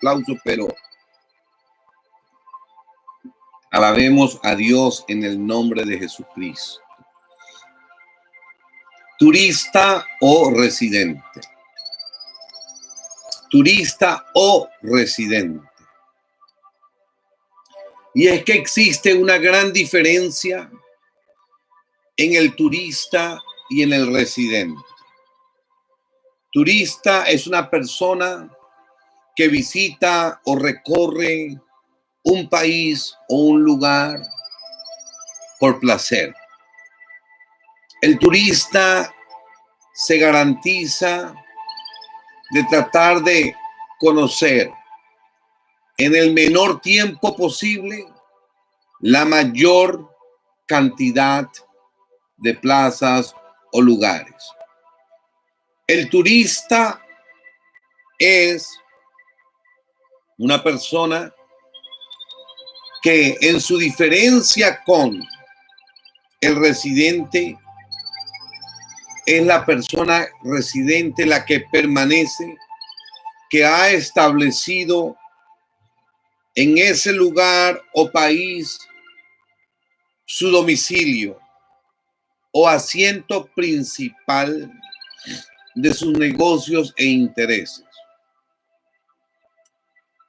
aplauso, pero alabemos a Dios en el nombre de Jesucristo. Turista o residente. Turista o residente. Y es que existe una gran diferencia en el turista y en el residente. Turista es una persona que visita o recorre un país o un lugar por placer. El turista se garantiza de tratar de conocer en el menor tiempo posible la mayor cantidad de plazas o lugares. El turista es una persona que en su diferencia con el residente es la persona residente la que permanece, que ha establecido en ese lugar o país su domicilio o asiento principal de sus negocios e intereses.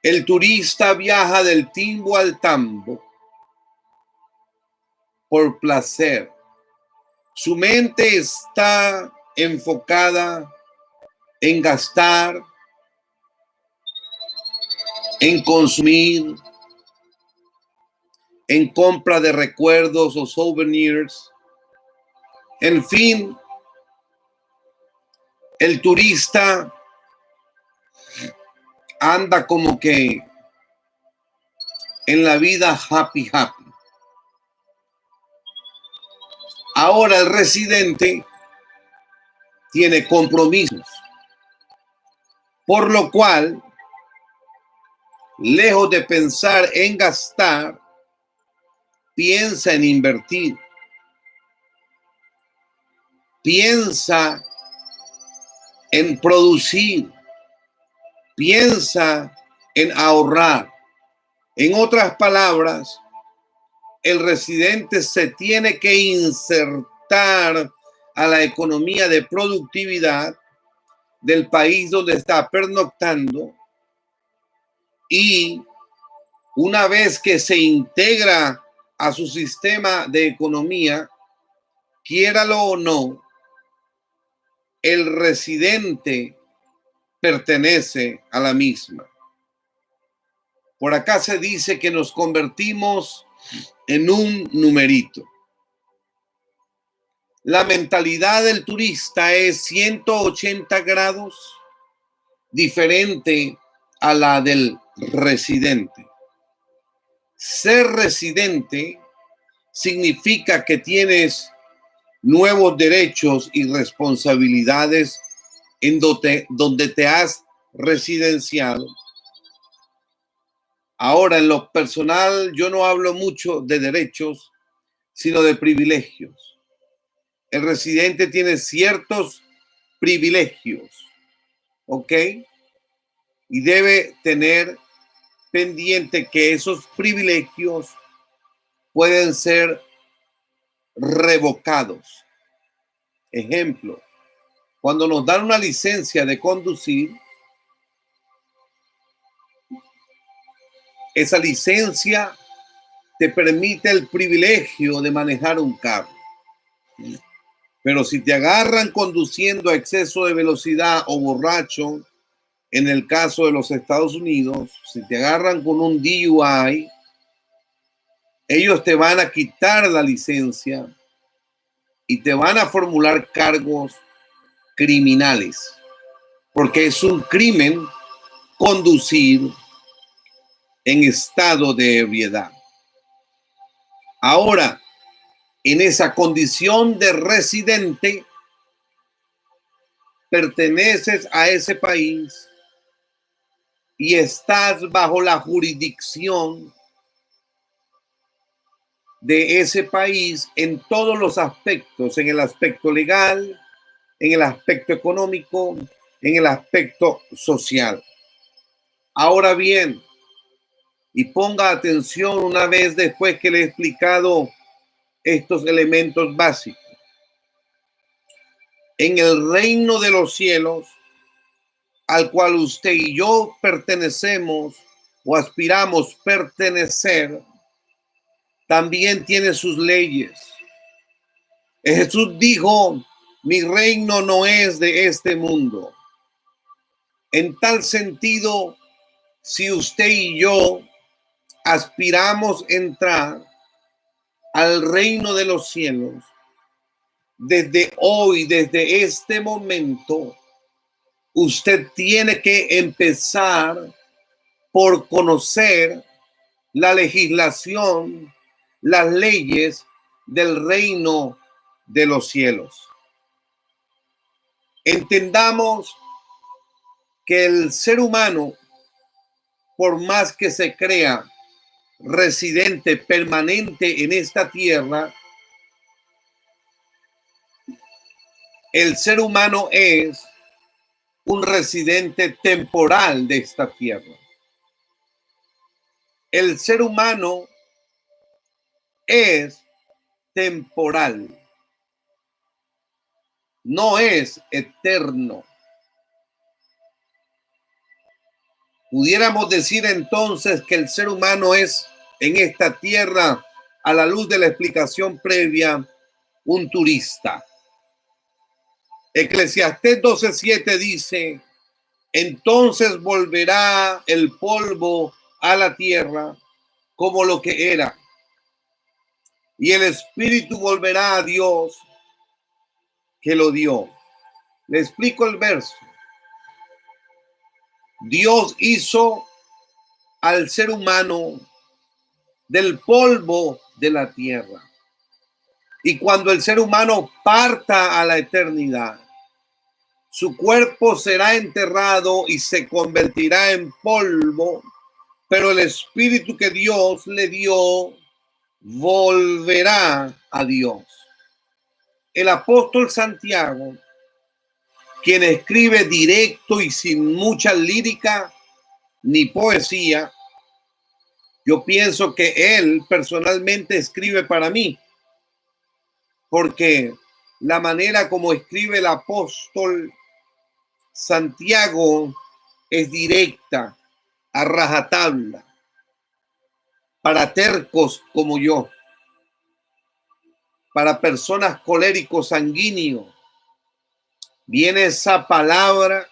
El turista viaja del timbo al tambo por placer. Su mente está enfocada en gastar, en consumir, en compra de recuerdos o souvenirs. En fin, el turista anda como que en la vida happy. Ahora el residente tiene compromisos, por lo cual, lejos de pensar en gastar, piensa en invertir, piensa en producir, piensa en ahorrar. En otras palabras, el residente se tiene que insertar a la economía de productividad del país donde está pernoctando, y una vez que se integra a su sistema de economía, quiéralo o no, el residente pertenece a la misma. Por acá se dice que nos convertimos en un numerito. La mentalidad del turista es 180 grados diferente a la del residente. Ser residente significa que tienes nuevos derechos y responsabilidades en donde te has residenciado. Ahora, en lo personal, yo no hablo mucho de derechos, sino de privilegios. El residente tiene ciertos privilegios, ¿ok? Y debe tener pendiente que esos privilegios pueden ser revocados. Ejemplo, cuando nos dan una licencia de conducir, esa licencia te permite el privilegio de manejar un carro. Pero si te agarran conduciendo a exceso de velocidad o borracho, en el caso de los Estados Unidos, si te agarran con un DUI, ellos te van a quitar la licencia y te van a formular cargos criminales, porque es un crimen conducir en estado de ebriedad. Ahora, en esa condición de residente, perteneces a ese país y estás bajo la jurisdicción de ese país en todos los aspectos, en el aspecto legal, en el aspecto económico, en el aspecto social. Ahora bien, y ponga atención una vez después que le he explicado estos elementos básicos. En el reino de los cielos, al cual usted y yo pertenecemos o aspiramos pertenecer, también tiene sus leyes. Jesús dijo, mi reino no es de este mundo. En tal sentido, si usted y yo aspiramos entrar al reino de los cielos, desde hoy, desde este momento, usted tiene que empezar por conocer la legislación, las leyes del reino de los cielos. Entendamos que el ser humano, por más que se crea residente permanente en esta tierra, el ser humano es un residente temporal de esta tierra. El ser humano es temporal, no es eterno. Pudiéramos decir entonces que el ser humano es en esta tierra, a la luz de la explicación previa, un turista. Eclesiastés 12:7 dice, entonces volverá el polvo a la tierra como lo que era, y el espíritu volverá a Dios que lo dio. Le explico el verso. Dios hizo al ser humano del polvo de la tierra. Y cuando el ser humano parta a la eternidad, su cuerpo será enterrado y se convertirá en polvo, pero el espíritu que Dios le dio volverá a Dios. El apóstol Santiago, quien escribe directo y sin mucha lírica ni poesía, yo pienso que él personalmente escribe para mí, porque la manera como escribe el apóstol Santiago es directa, a rajatabla, para tercos como yo, para personas coléricos sanguíneos. Viene esa palabra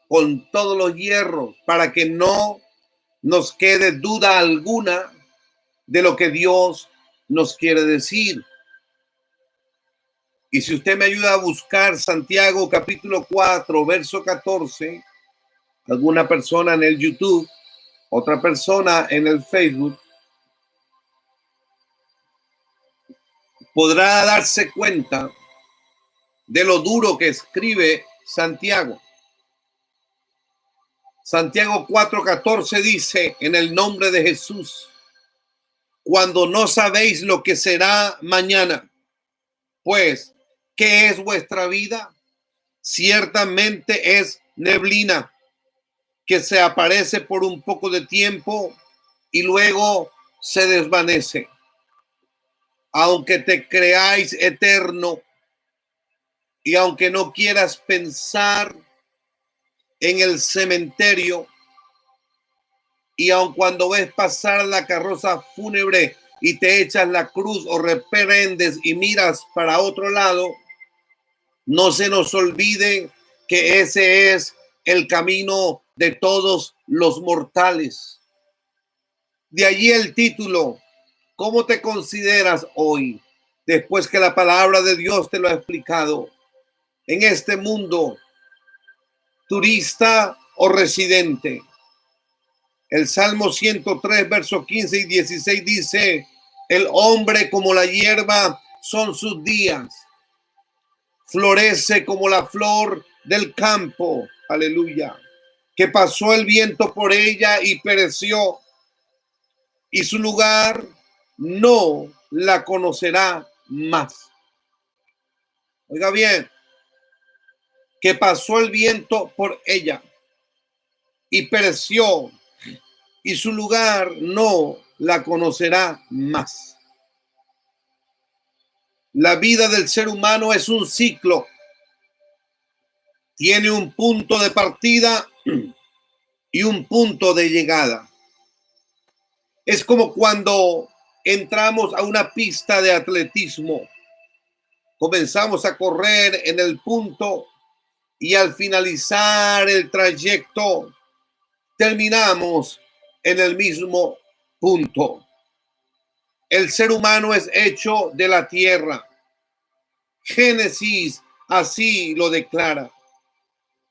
con todos los hierros para que no nos quede duda alguna de lo que Dios nos quiere decir. Y si usted me ayuda a buscar Santiago capítulo 4, verso 14, alguna persona en el YouTube, otra persona en el Facebook, podrá darse cuenta de lo duro que escribe Santiago. Santiago 4:14 dice, en el nombre de Jesús, cuando no sabéis lo que será mañana, pues, ¿qué es vuestra vida? Ciertamente es neblina que se aparece por un poco de tiempo y luego se desvanece. Aunque te creáis eterno y aunque no quieras pensar en el cementerio, y aun cuando ves pasar la carroza fúnebre y te echas la cruz o reprendes y miras para otro lado, no se nos olvide que ese es el camino de todos los mortales. De allí el título, ¿cómo te consideras hoy? Después que la palabra de Dios te lo ha explicado. En este mundo, turista o residente. El Salmo 103, versos 15 y 16 dice, el hombre como la hierba son sus días. Florece como la flor del campo. Aleluya. Que pasó el viento por ella y pereció. Y su lugar no la conocerá más. Oiga bien, que pasó el viento por ella y pereció. y su lugar no la conocerá más. La vida del ser humano es un ciclo. Tiene un punto de partida y un punto de llegada. Es como cuando entramos a una pista de atletismo. Comenzamos a correr en el punto y al finalizar el trayecto terminamos en el mismo punto. El ser humano es hecho de la tierra. Génesis así lo declara.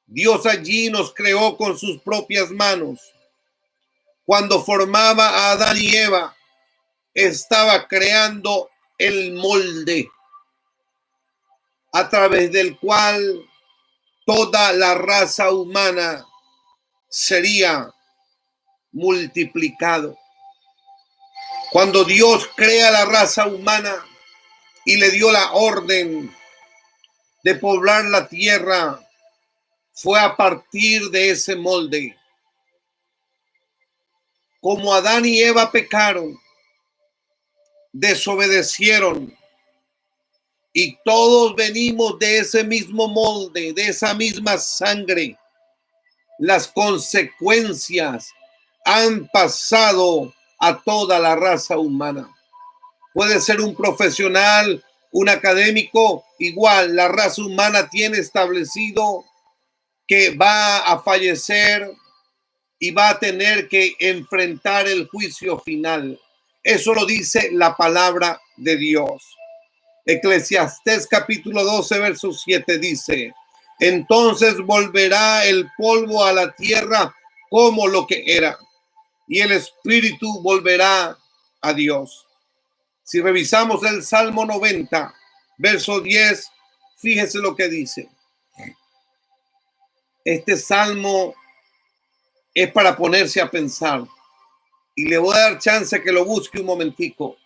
Dios allí nos creó con sus propias manos. Cuando formaba a Adán y Eva, estaba creando el molde a través del cual toda la raza humana sería multiplicado. Cuando Dios crea la raza humana y le dio la orden de poblar la tierra, fue a partir de ese molde. Como Adán y Eva pecaron, desobedecieron, y todos venimos de ese mismo molde, de esa misma sangre, las consecuencias han pasado a toda la raza humana. Puede ser un profesional, un académico, igual la raza humana tiene establecido que va a fallecer y va a tener que enfrentar el juicio final. Eso lo dice la palabra de Dios. Eclesiastés capítulo 12, verso 7 dice: entonces volverá el polvo a la tierra como lo que era, y el espíritu volverá a Dios. Si revisamos el Salmo 90, verso 10, fíjese lo que dice. Este salmo es para ponerse a pensar, y le voy a dar chance que lo busque un momentico.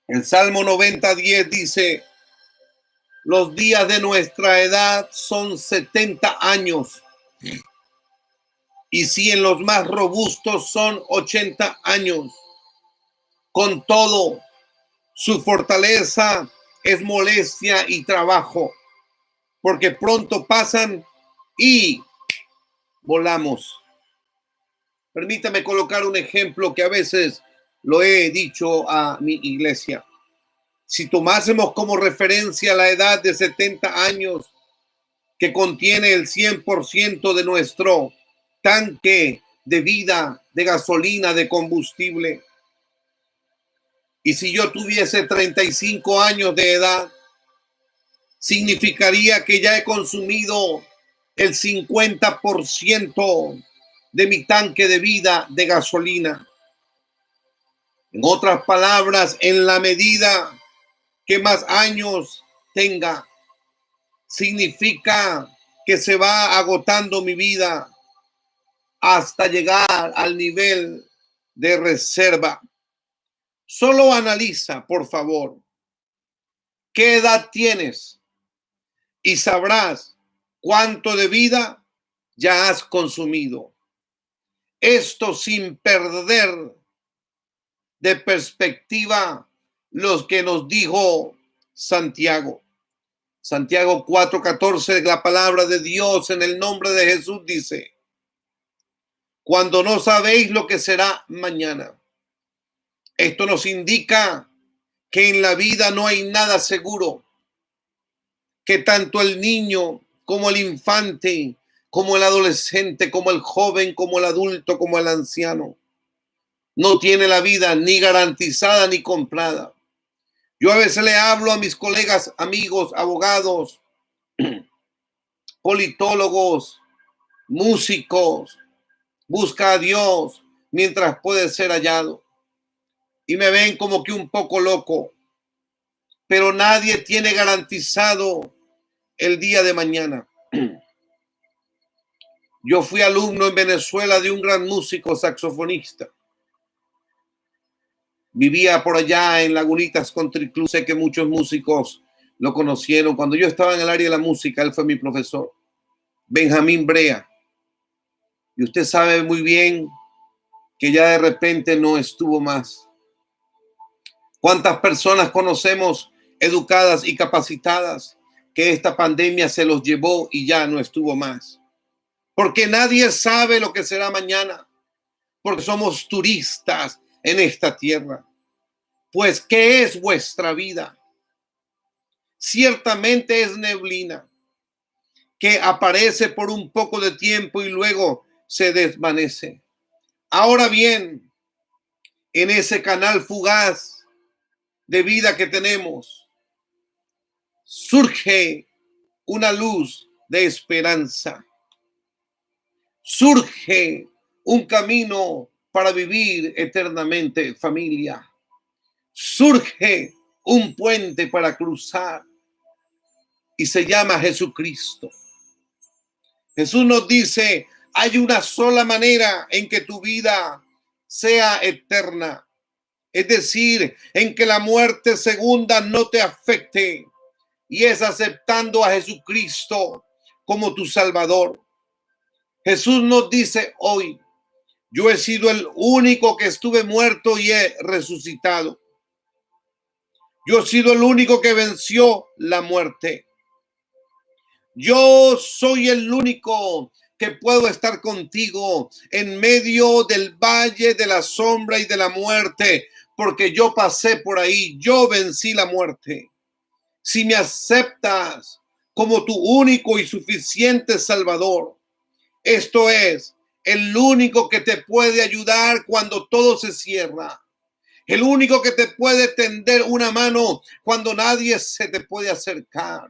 El Salmo 90, 10 dice: los días de nuestra edad son 70 años, y si en los más robustos son 80 años. Con todo, su fortaleza es molestia y trabajo, porque pronto pasan y volamos. Permítame colocar un ejemplo que a veces lo he dicho a mi iglesia. Si tomásemos como referencia la edad de 70 años, que contiene el 100% de nuestro tanque de vida, de gasolina, de combustible, y si yo tuviese 35 años de edad, significaría que ya he consumido el 50% de mi tanque de vida de gasolina. En otras palabras, en la medida que más años tenga, significa que se va agotando mi vida hasta llegar al nivel de reserva. Solo analiza, por favor, qué edad tienes y sabrás cuánto de vida ya has consumido. Esto sin perder de perspectiva los que nos dijo Santiago. Santiago 4:14, la palabra de Dios en el nombre de Jesús dice: cuando no sabéis lo que será mañana. Esto nos indica que en la vida no hay nada seguro, que tanto el niño como el infante, como el adolescente, como el joven, como el adulto, como el anciano, no tiene la vida ni garantizada ni comprada. Yo a veces le hablo a mis colegas, amigos, abogados, politólogos, músicos: busca a Dios mientras puede ser hallado. Y me ven como que un poco loco, pero nadie tiene garantizado el día de mañana. Yo fui alumno en Venezuela de un gran músico saxofonista. Vivía por allá en Lagunitas Country Club. Sé que muchos músicos lo conocieron. Cuando yo estaba en el área de la música, él fue mi profesor, Benjamín Brea. Y usted sabe muy bien que ya de repente no estuvo más. ¿Cuántas personas conocemos educadas y capacitadas que esta pandemia se los llevó y ya no estuvo más? Porque nadie sabe lo que será mañana, porque somos turistas en esta tierra. Pues, ¿qué es vuestra vida? Ciertamente es neblina que aparece por un poco de tiempo y luego se desvanece. Ahora bien, en ese canal fugaz de vida que tenemos, surge una luz de esperanza. Surge un camino para vivir eternamente, familia. Surge un puente para cruzar y se llama Jesucristo. Jesús nos dice, hay una sola manera en que tu vida sea eterna. Es decir, en que la muerte segunda no te afecte. Y es aceptando a Jesucristo como tu Salvador. Jesús nos dice hoy, yo he sido el único que estuve muerto y he resucitado. Yo he sido el único que venció la muerte. Yo soy el único que puedo estar contigo en medio del valle de la sombra y de la muerte, porque yo pasé por ahí, yo vencí la muerte. Si me aceptas como tu único y suficiente Salvador, esto es, el único que te puede ayudar cuando todo se cierra. El único que te puede tender una mano cuando nadie se te puede acercar.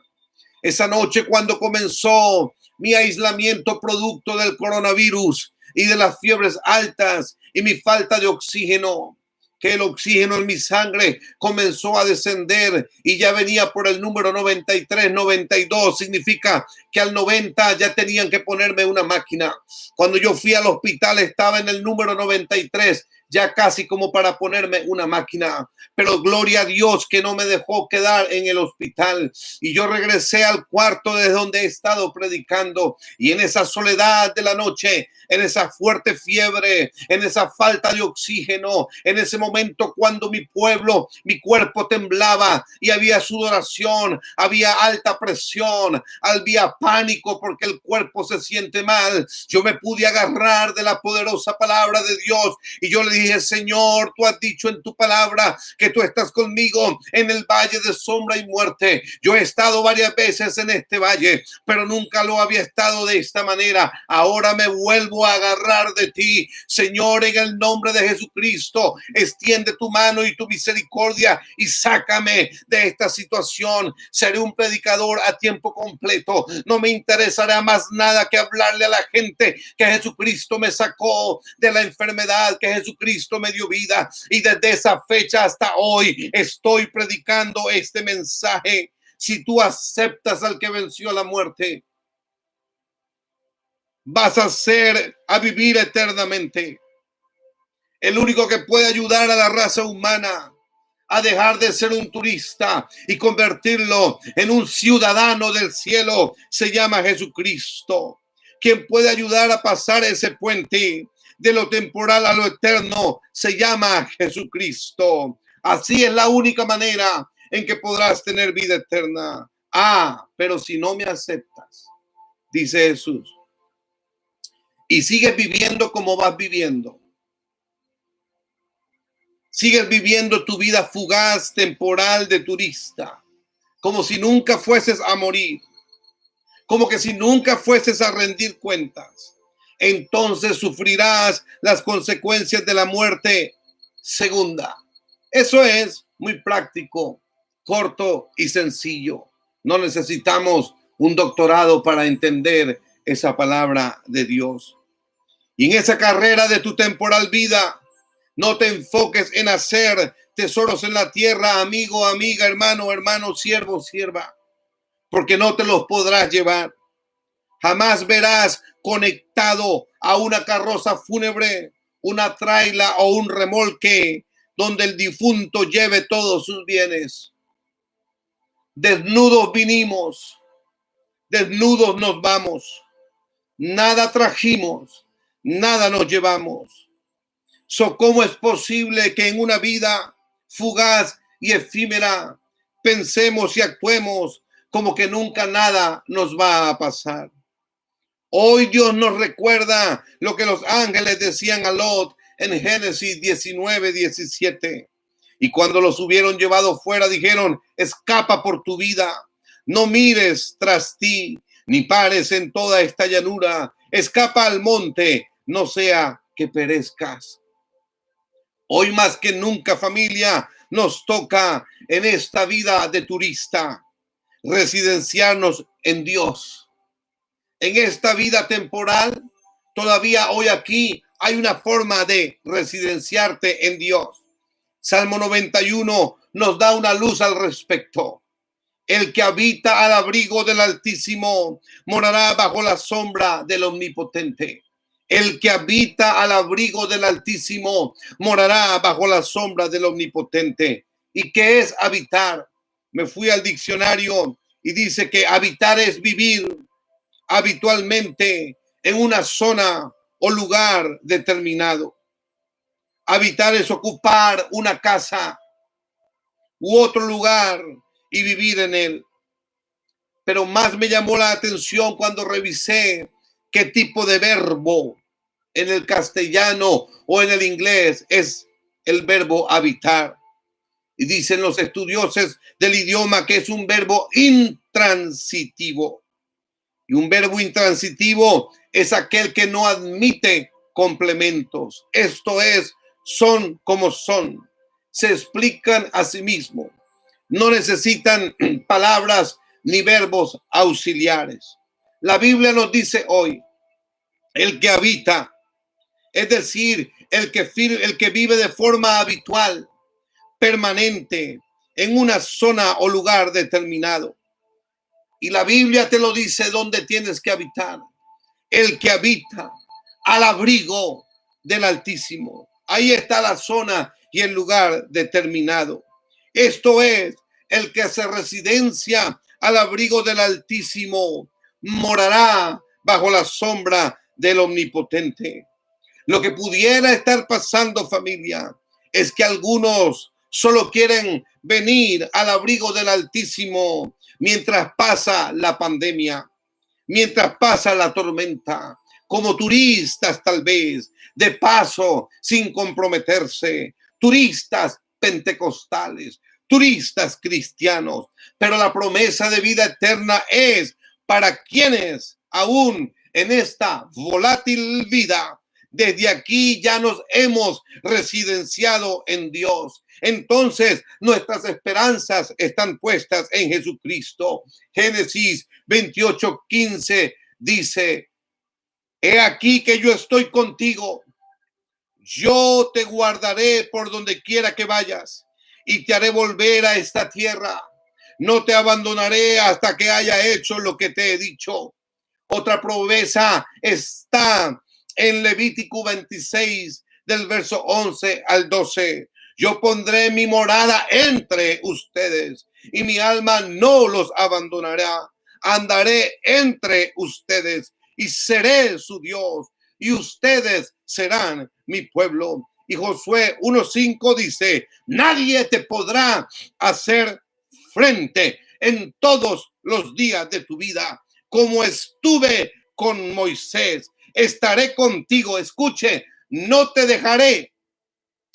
Esa noche cuando comenzó mi aislamiento producto del coronavirus y de las fiebres altas y mi falta de oxígeno, que el oxígeno en mi sangre comenzó a descender y ya venía por el número 93, 92. Significa que al 90 ya tenían que ponerme una máquina. Cuando yo fui al hospital estaba en el número 93, ya casi como para ponerme una máquina. Pero gloria a Dios que no me dejó quedar en el hospital. Y yo regresé al cuarto desde donde he estado predicando. Y en esa soledad de la noche, en esa fuerte fiebre, en esa falta de oxígeno, en ese momento cuando mi pueblo, mi cuerpo temblaba y había sudoración, había alta presión, había pánico porque el cuerpo se siente mal, yo me pude agarrar de la poderosa palabra de Dios y yo le dije, Señor, tú has dicho en tu palabra que tú estás conmigo en el valle de sombra y muerte. Yo he estado varias veces en este valle, pero nunca lo había estado de esta manera. Ahora me vuelvo a agarrar de ti, Señor, en el nombre de Jesucristo. Extiende tu mano y tu misericordia y sácame de esta situación. Seré un predicador a tiempo completo. No me interesará más nada que hablarle a la gente que Jesucristo me sacó de la enfermedad, que Jesucristo me dio vida, y desde esa fecha hasta hoy estoy predicando este mensaje. Si tú aceptas al que venció la muerte, vas a vivir eternamente. El único que puede ayudar a la raza humana a dejar de ser un turista y convertirlo en un ciudadano del cielo se llama Jesucristo. Quien puede ayudar a pasar ese puente de lo temporal a lo eterno se llama Jesucristo. Así es la única manera en que podrás tener vida eterna. Pero si no me aceptas, dice Jesús, y sigues viviendo como vas viviendo, sigues viviendo tu vida fugaz, temporal de turista, como si nunca fueses a morir, como que si nunca fueses a rendir cuentas, entonces sufrirás las consecuencias de la muerte segunda. Eso es muy práctico, corto y sencillo. No necesitamos un doctorado para entender esa palabra de Dios. Y en esa carrera de tu temporal vida, no te enfoques en hacer tesoros en la tierra, amigo, amiga, hermano, siervo, sierva, porque no te los podrás llevar. Jamás verás conectado a una carroza fúnebre, una traila o un remolque donde el difunto lleve todos sus bienes. Desnudos vinimos, desnudos nos vamos. Nada trajimos, nada nos llevamos. ¿Cómo es posible que en una vida fugaz y efímera pensemos y actuemos como que nunca nada nos va a pasar? Hoy Dios nos recuerda lo que los ángeles decían a Lot en Génesis 19:17. Y cuando los hubieron llevado fuera, dijeron: escapa por tu vida, no mires tras ti, ni pares en toda esta llanura, escapa al monte, no sea que perezcas. Hoy más que nunca, familia, nos toca en esta vida de turista residenciarnos en Dios. En esta vida temporal, todavía hoy aquí hay una forma de residenciarte en Dios. Salmo 91 nos da una luz al respecto. El que habita al abrigo del Altísimo morará bajo la sombra del Omnipotente. El que habita al abrigo del Altísimo morará bajo la sombra del Omnipotente. ¿Y qué es habitar? Me fui al diccionario y dice que habitar es vivir habitualmente en una zona o lugar determinado. Habitar es ocupar una casa u otro lugar y vivir en él. Pero más me llamó la atención cuando revisé qué tipo de verbo en el castellano o en el inglés es el verbo habitar. Y dicen los estudiosos del idioma que es un verbo intransitivo. Y un verbo intransitivo es aquel que no admite complementos. Esto es, son como son. Se explican a sí mismos. No necesitan palabras ni verbos auxiliares. La Biblia nos dice hoy, el que habita, es decir, el que vive de forma habitual, permanente, en una zona o lugar determinado. Y la Biblia te lo dice dónde tienes que habitar. El que habita al abrigo del Altísimo. Ahí está la zona y el lugar determinado. Esto es, el que se residencia al abrigo del Altísimo morará bajo la sombra del Omnipotente. Lo que pudiera estar pasando, familia, es que algunos solo quieren venir al abrigo del Altísimo mientras pasa la pandemia, mientras pasa la tormenta, como turistas tal vez, de paso, sin comprometerse, turistas pentecostales, turistas cristianos, pero la promesa de vida eterna es para quienes aún en esta volátil vida, desde aquí ya nos hemos residenciado en Dios. Entonces nuestras esperanzas están puestas en Jesucristo. Génesis 28:15 dice: he aquí que yo estoy contigo. Yo te guardaré por donde quiera que vayas y te haré volver a esta tierra. No te abandonaré hasta que haya hecho lo que te he dicho. Otra promesa está en Levítico 26, del verso 11 al 12. Yo pondré mi morada entre ustedes y mi alma no los abandonará. Andaré entre ustedes y seré su Dios y ustedes serán mi pueblo. Y Josué 1:5 dice: nadie te podrá hacer frente en todos los días de tu vida. Como estuve con Moisés, estaré contigo. Escuche, no te dejaré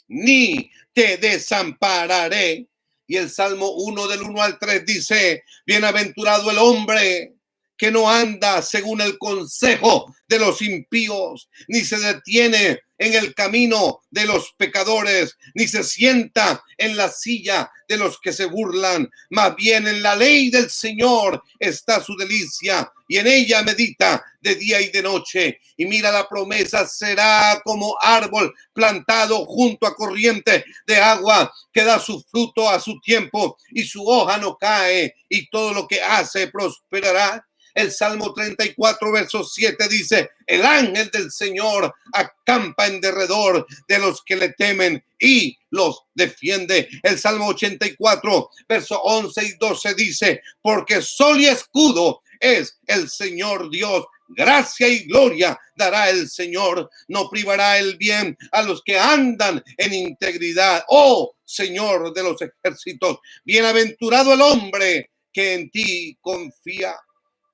ni te desampararé. Y el Salmo 1 del 1 al 3 dice: bienaventurado el hombre que no anda según el consejo de los impíos, ni se detiene en el camino de los pecadores, ni se sienta en la silla de los que se burlan. Más bien en la ley del Señor está su delicia, y en ella medita de día y de noche. Y mira, la promesa: será como árbol plantado junto a corriente de agua, que da su fruto a su tiempo, y su hoja no cae, y todo lo que hace prosperará. El Salmo 34, verso 7 dice: el ángel del Señor acampa en derredor de los que le temen y los defiende. El Salmo 84, verso 11 y 12 dice: porque sol y escudo es el Señor Dios Gracia y gloria dará el Señor. No privará el bien a los que andan en integridad. Oh Señor de los ejércitos, bienaventurado el hombre que en ti confía.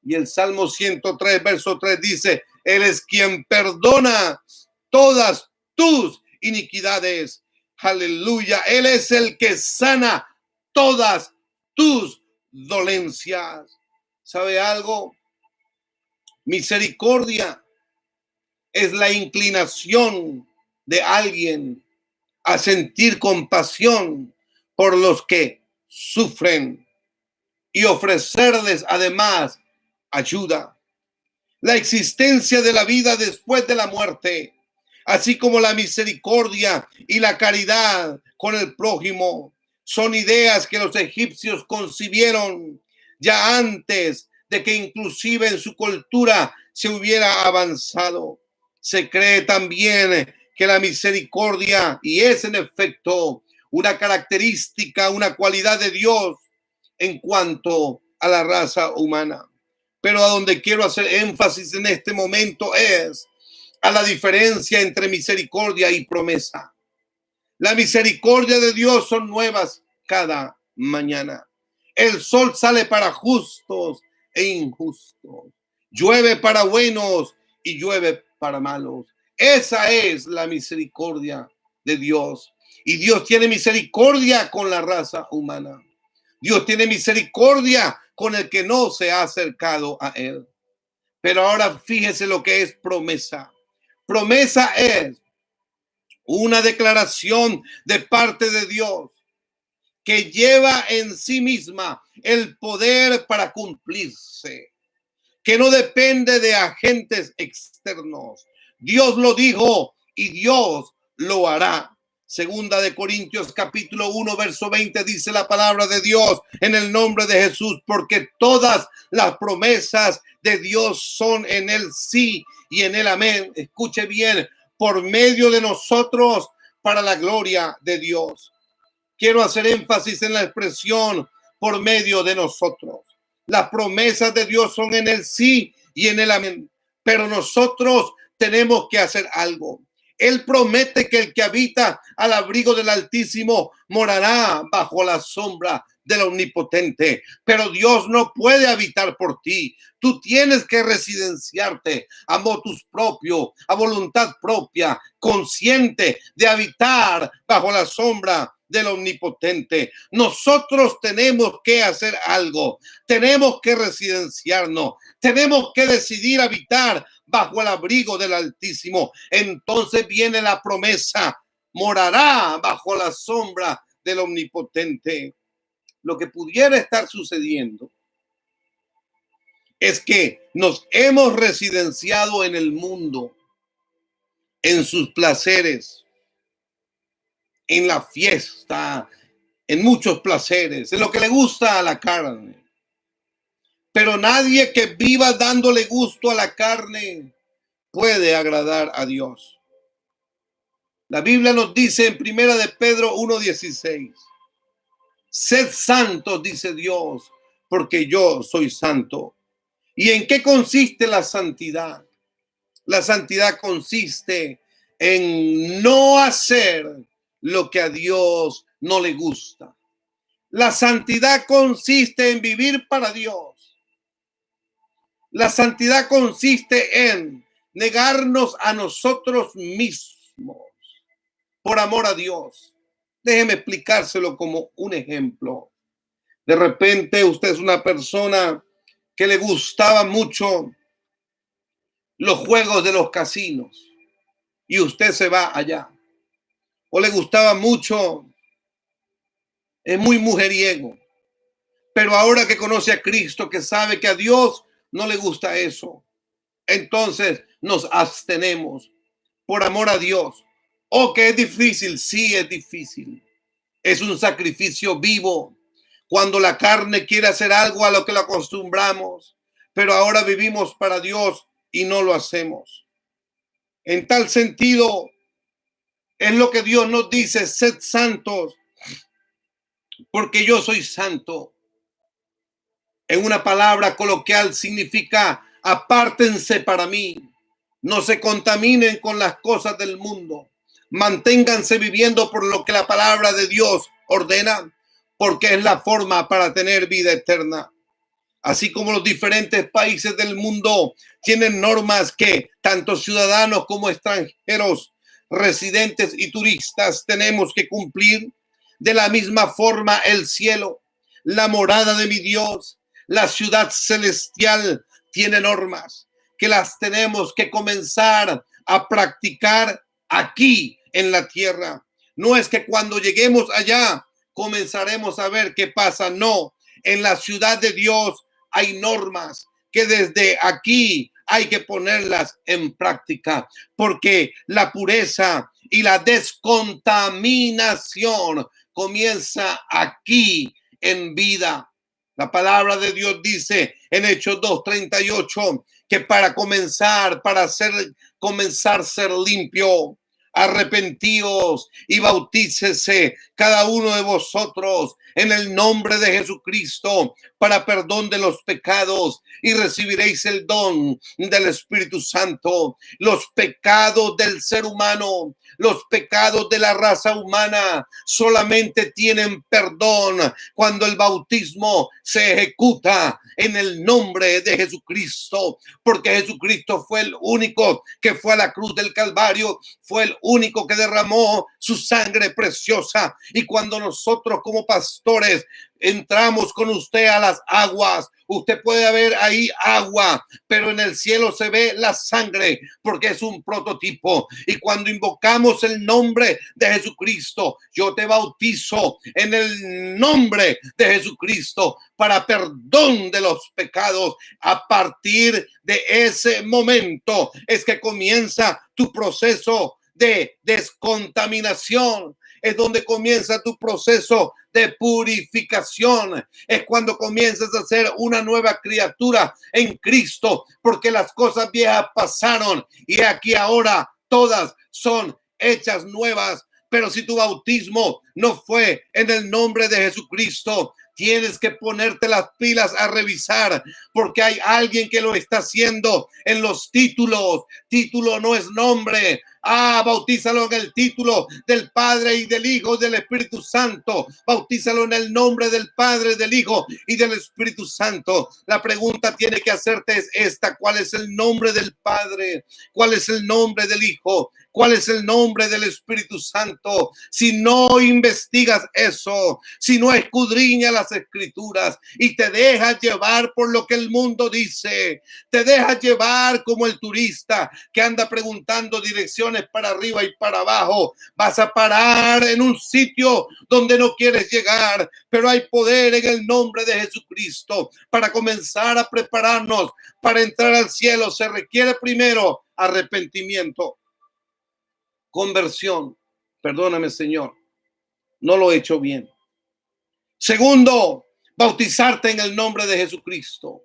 Y el Salmo 103, verso 3 dice: Él es quien perdona todas tus iniquidades. Aleluya. Él es el que sana todas tus dolencias. ¿Sabe algo? Misericordia es la inclinación de alguien a sentir compasión por los que sufren y ofrecerles además ayuda. La existencia de la vida después de la muerte, así como la misericordia y la caridad con el prójimo, son ideas que los egipcios concibieron ya antes de que inclusive en su cultura se hubiera avanzado. Se cree también que la misericordia, y es en efecto una característica, una cualidad de Dios en cuanto a la raza humana. Pero a donde quiero hacer énfasis en este momento es a la diferencia entre misericordia y promesa. La misericordia de Dios son nuevas cada mañana. El sol sale para justos e injustos. Llueve para buenos y llueve para malos. Esa es la misericordia de Dios. Y Dios tiene misericordia con la raza humana. Dios tiene misericordia con el que no se ha acercado a Él. Pero ahora fíjese lo que es promesa. Promesa es una declaración de parte de Dios que lleva en sí misma el poder para cumplirse, que no depende de agentes externos. Dios lo dijo y Dios lo hará. Segunda de Corintios capítulo 1 verso 20 dice la palabra de Dios en el nombre de Jesús, porque todas las promesas de Dios son en el sí y en el amén. Escuche bien, por medio de nosotros para la gloria de Dios. Quiero hacer énfasis en la expresión por medio de nosotros. Las promesas de Dios son en el sí y en el amén, pero nosotros tenemos que hacer algo. Él promete que el que habita al abrigo del Altísimo morará bajo la sombra del Omnipotente, pero Dios no puede habitar por ti. Tú tienes que residenciarte a motus propio, a voluntad propia, consciente de habitar bajo la sombra del Omnipotente. Nosotros tenemos que hacer algo, tenemos que residenciarnos, tenemos que decidir habitar bajo el abrigo del Altísimo. Entonces viene la promesa: morará bajo la sombra del Omnipotente. Lo que pudiera estar sucediendo es que nos hemos residenciado en el mundo, en sus placeres, en la fiesta, en muchos placeres, en lo que le gusta a la carne. Pero nadie que viva dándole gusto a la carne puede agradar a Dios. La Biblia nos dice en Primera de Pedro 1:16: sed santos, dice Dios, porque yo soy santo. ¿Y en qué consiste la santidad? La santidad consiste en no hacer lo que a Dios no le gusta. La santidad consiste en vivir para Dios. La santidad consiste en negarnos a nosotros mismos por amor a Dios. Déjeme explicárselo como un ejemplo. De repente usted es una persona que le gustaba mucho los juegos de los casinos y usted se va allá. O le gustaba mucho, es muy mujeriego, pero ahora que conoce a Cristo, que sabe que a Dios no le gusta eso, entonces nos abstenemos por amor a Dios. Oh, que es difícil, sí es difícil. Es un sacrificio vivo cuando la carne quiere hacer algo a lo que lo acostumbramos, pero ahora vivimos para Dios y no lo hacemos. En tal sentido, es lo que Dios nos dice: sed santos, porque yo soy santo. En una palabra coloquial significa Apártense para mí. No se contaminen con las cosas del mundo. Manténganse viviendo por lo que la palabra de Dios ordena, porque es la forma para tener vida eterna. Así como los diferentes países del mundo tienen normas que tanto ciudadanos como extranjeros, residentes y turistas tenemos que cumplir, de la misma forma el cielo, la morada de mi Dios, la ciudad celestial, tiene normas que las tenemos que comenzar a practicar aquí en la tierra. No es que cuando lleguemos allá comenzaremos a ver qué pasa, no. En la ciudad de Dios hay normas que desde aquí hay que ponerlas en práctica, porque la pureza y la descontaminación comienza aquí en vida. La palabra de Dios dice en Hechos 2:38 que para comenzar a ser limpio, arrepentíos y bautícese cada uno de vosotros en el nombre de Jesucristo para perdón de los pecados y recibiréis el don del Espíritu Santo. Los pecados del ser humano, los pecados de la raza humana solamente tienen perdón cuando el bautismo se ejecuta en el nombre de Jesucristo, porque Jesucristo fue el único que fue a la cruz del Calvario, fue el único que derramó su sangre preciosa. Y cuando nosotros como pastores entramos con usted a las aguas, usted puede ver ahí agua, pero en el cielo se ve la sangre porque es un prototipo. Y cuando invocamos el nombre de Jesucristo, yo te bautizo en el nombre de Jesucristo para perdón de los pecados. A partir de ese momento es que comienza tu proceso de descontaminación. Es donde comienza tu proceso de purificación. Es cuando comienzas a ser una nueva criatura en Cristo, porque las cosas viejas pasaron y aquí ahora todas son hechas nuevas. Pero si tu bautismo no fue en el nombre de Jesucristo, tienes que ponerte las pilas a revisar, porque hay alguien que lo está haciendo en los títulos. Título no es nombre. Bautízalo en el título del Padre y del Hijo y del Espíritu Santo. Bautízalo en el nombre del Padre, del Hijo y del Espíritu Santo. La pregunta tiene que hacerte es esta: ¿cuál es el nombre del Padre? ¿Cuál es el nombre del Hijo? ¿Cuál es el nombre del Espíritu Santo? Si no investigas eso, si no escudriñas las Escrituras y te dejas llevar por lo que el mundo dice, te dejas llevar como el turista que anda preguntando direcciones para arriba y para abajo, vas a parar en un sitio donde no quieres llegar. Pero hay poder en el nombre de Jesucristo para comenzar a prepararnos para entrar al cielo. Se requiere primero arrepentimiento, conversión. Perdóname, Señor, no lo he hecho bien. Segundo, bautizarte en el nombre de Jesucristo.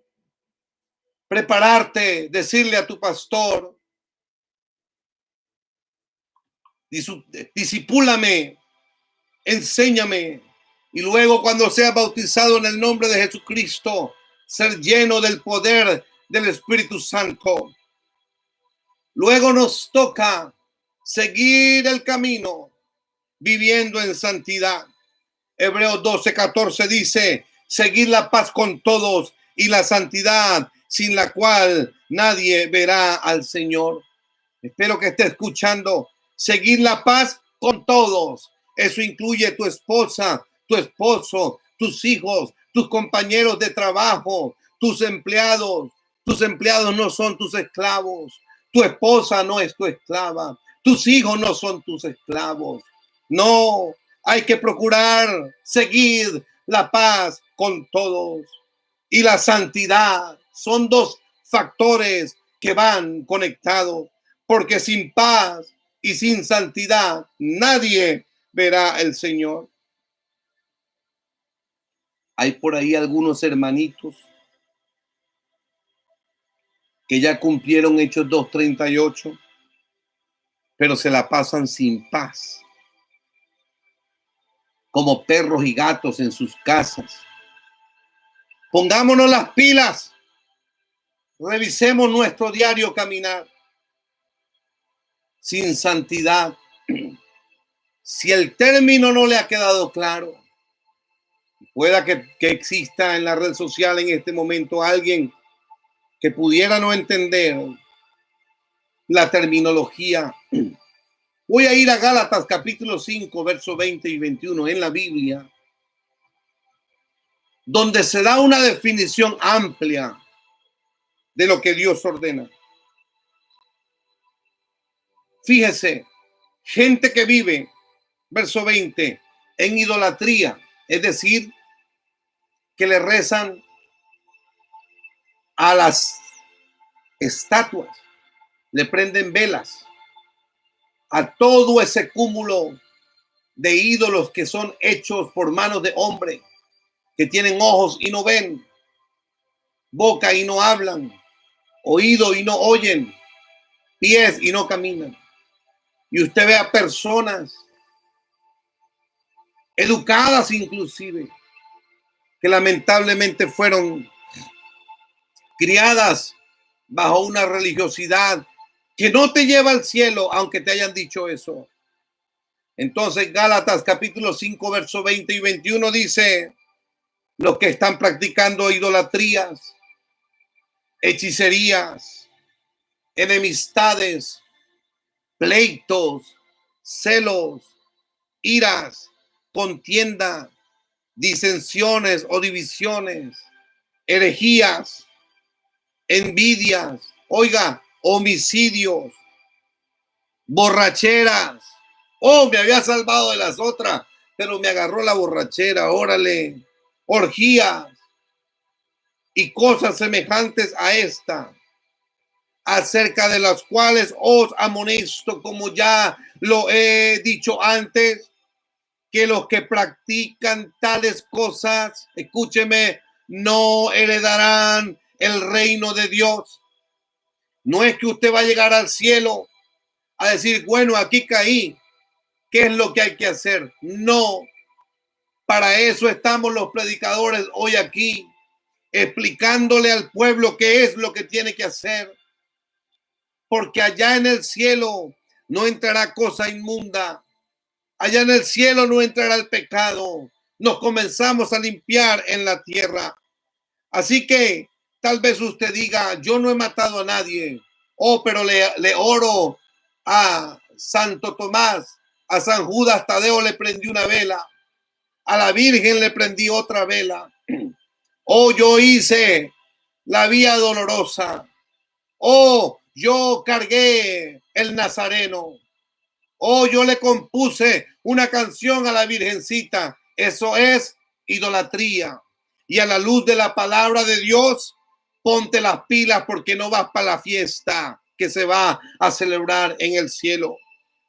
Prepararte, decirle a tu pastor: discipúlame, enséñame. Y luego, cuando seas bautizado en el nombre de Jesucristo, ser lleno del poder del Espíritu Santo. Luego nos toca seguir el camino viviendo en santidad. Hebreos 12:14 dice: seguid la paz con todos y la santidad, sin la cual nadie verá al Señor. Espero que esté escuchando. Seguir la paz con todos. Eso incluye tu esposa, tu esposo, tus hijos, tus compañeros de trabajo, tus empleados. Tus empleados no son tus esclavos. Tu esposa no es tu esclava. Tus hijos no son tus esclavos. No, hay que procurar seguir la paz con todos. Y la santidad son dos factores que van conectados, porque sin paz y sin santidad nadie verá al Señor. Hay por ahí algunos hermanitos que ya cumplieron Hechos 2:38, pero se la pasan sin paz, como perros y gatos en sus casas. Pongámonos las pilas. Revisemos nuestro diario caminar. Sin santidad, si el término no le ha quedado claro, pueda que exista en la red social en este momento alguien que pudiera no entender la terminología. Voy a ir a Gálatas capítulo 5, versos 20 y 21 en la Biblia, donde se da una definición amplia de lo que Dios ordena. Fíjese, gente que vive, verso 20, en idolatría, es decir, que le rezan a las estatuas, le prenden velas, a todo ese cúmulo de ídolos que son hechos por manos de hombre, que tienen ojos y no ven, boca y no hablan, oído y no oyen, pies y no caminan. Y usted ve a personas educadas inclusive, que lamentablemente fueron criadas bajo una religiosidad que no te lleva al cielo, aunque te hayan dicho eso. Entonces, Gálatas capítulo 5, verso 20 y 21 dice: los que están practicando idolatrías, hechicerías, enemistades, pleitos, celos, iras, contienda, disensiones o divisiones, herejías, envidias, oiga, homicidios, borracheras. Oh, me había salvado de las otras, pero me agarró la borrachera, órale. Orgías y cosas semejantes a esta, acerca de las cuales os amonesto, como ya lo he dicho antes, que los que practican tales cosas, escúcheme, no heredarán el reino de Dios. No es que usted va a llegar al cielo a decir, bueno, aquí caí, ¿qué es lo que hay que hacer? No, para eso estamos los predicadores hoy aquí, explicándole al pueblo qué es lo que tiene que hacer. Porque allá en el cielo no entrará cosa inmunda. Allá en el cielo no entrará el pecado. Nos comenzamos a limpiar en la tierra. Así que tal vez usted diga, yo no he matado a nadie. Oh, pero le oro a Santo Tomás, a San Judas Tadeo le prendí una vela, a la Virgen le prendí otra vela. Oh, yo hice la vía dolorosa. Oh, yo cargué el Nazareno. Oh, yo le compuse una canción a la Virgencita. Eso es idolatría. Y a la luz de la palabra de Dios, ponte las pilas porque no vas para la fiesta que se va a celebrar en el cielo.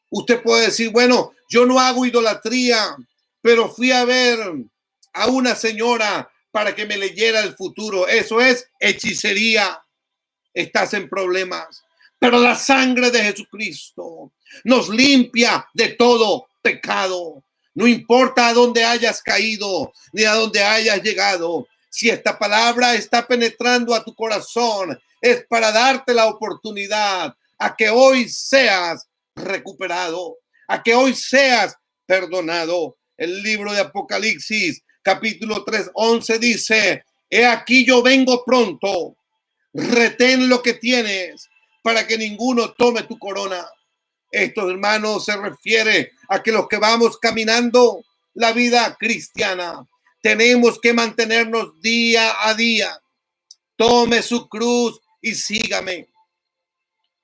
Usted puede decir, bueno, yo no hago idolatría, pero fui a ver a una señora para que me leyera el futuro. Eso es hechicería. Estás en problemas. Pero la sangre de Jesucristo nos limpia de todo pecado. No importa a dónde hayas caído ni a dónde hayas llegado. Si esta palabra está penetrando a tu corazón, es para darte la oportunidad a que hoy seas recuperado, a que hoy seas perdonado. El libro de Apocalipsis, capítulo 3, 11 dice: he aquí yo vengo pronto. Retén lo que tienes para que ninguno tome tu corona. Esto, hermanos, se refiere a que los que vamos caminando la vida cristiana tenemos que mantenernos día a día. Tome su cruz y sígame,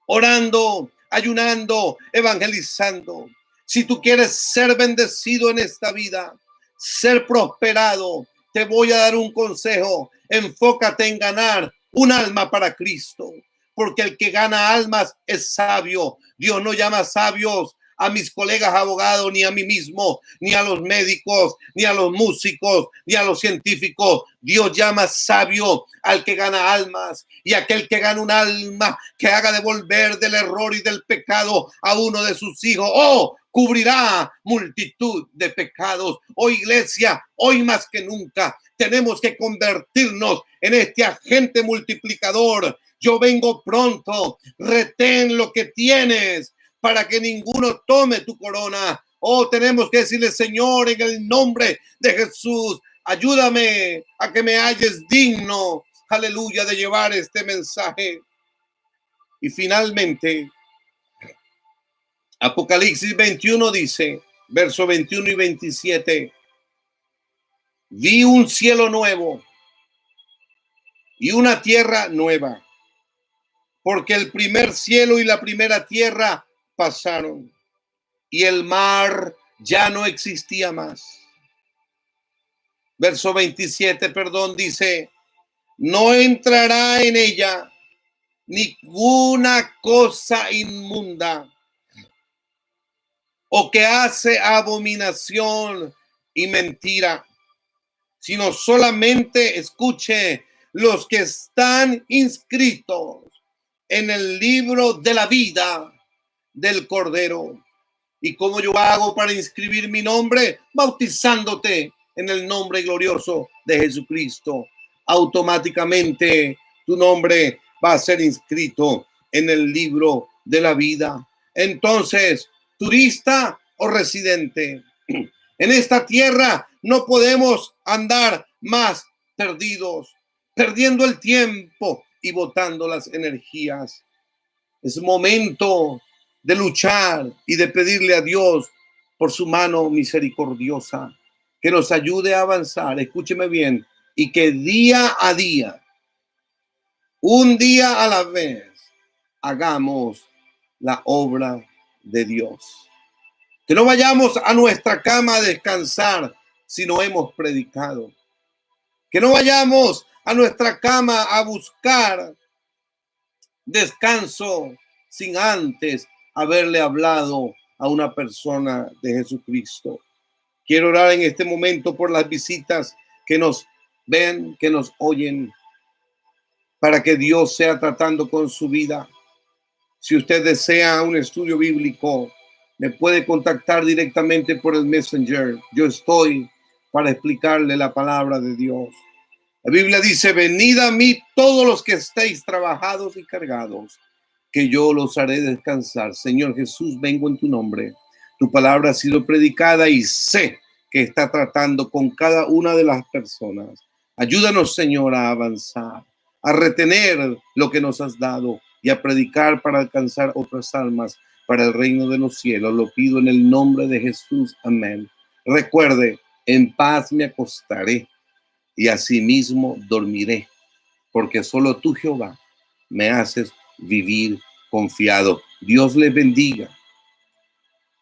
orando, ayunando, evangelizando. Si tú quieres ser bendecido en esta vida, ser prosperado, te voy a dar un consejo. Enfócate en ganar un alma para Cristo, porque el que gana almas es sabio. Dios no llama sabios a mis colegas abogados, ni a mí mismo, ni a los médicos, ni a los músicos, ni a los científicos. Dios llama sabio al que gana almas, y aquel que gana un alma que haga devolver del error y del pecado a uno de sus hijos, oh, cubrirá multitud de pecados. Oh, iglesia, hoy más que nunca tenemos que convertirnos en este agente multiplicador. yo vengo pronto. Retén lo que tienes para que ninguno tome tu corona. Oh, tenemos que decirle, Señor, en el nombre de Jesús, ayúdame a que me halles digno, aleluya, de llevar este mensaje. Y finalmente, Apocalipsis 21 dice, verso 21 y 27, vi un cielo nuevo y una tierra nueva, porque el primer cielo y la primera tierra pasaron y el mar ya no existía más. Verso 27, dice, no entrará en ella ninguna cosa inmunda o que hace abominación y mentira, sino solamente, escuche, los que están inscritos en el libro de la vida del Cordero. ¿Y cómo yo hago para inscribir mi nombre? Bautizándote en el nombre glorioso de Jesucristo. Automáticamente tu nombre va a ser inscrito en el libro de la vida. Entonces, turista o residente, en esta tierra no podemos andar más perdidos, perdiendo el tiempo y botando las energías. Es momento de luchar y de pedirle a Dios por su mano misericordiosa que nos ayude a avanzar, escúcheme bien, y que día a día, un día a la vez, hagamos la obra de Dios. Que no vayamos a nuestra cama a descansar si no hemos predicado. Que no vayamos a nuestra cama a buscar descanso sin antes haberle hablado a una persona de Jesucristo. Quiero orar en este momento por las visitas que nos ven, que nos oyen, para que Dios sea tratando con su vida. Si usted desea un estudio bíblico, me puede contactar directamente por el Messenger. Yo estoy para explicarle la palabra de Dios. La Biblia dice, venid a mí todos los que estéis trabajados y cargados, que yo los haré descansar. Señor Jesús, vengo en tu nombre. Tu palabra ha sido predicada y sé que está tratando con cada una de las personas. Ayúdanos, Señor, a avanzar, a retener lo que nos has dado y a predicar para alcanzar otras almas para el reino de los cielos. Lo pido en el nombre de Jesús. Amén. Recuerde, en paz me acostaré y asimismo dormiré, porque solo tú, Jehová, me haces vivir confiado. Dios les bendiga.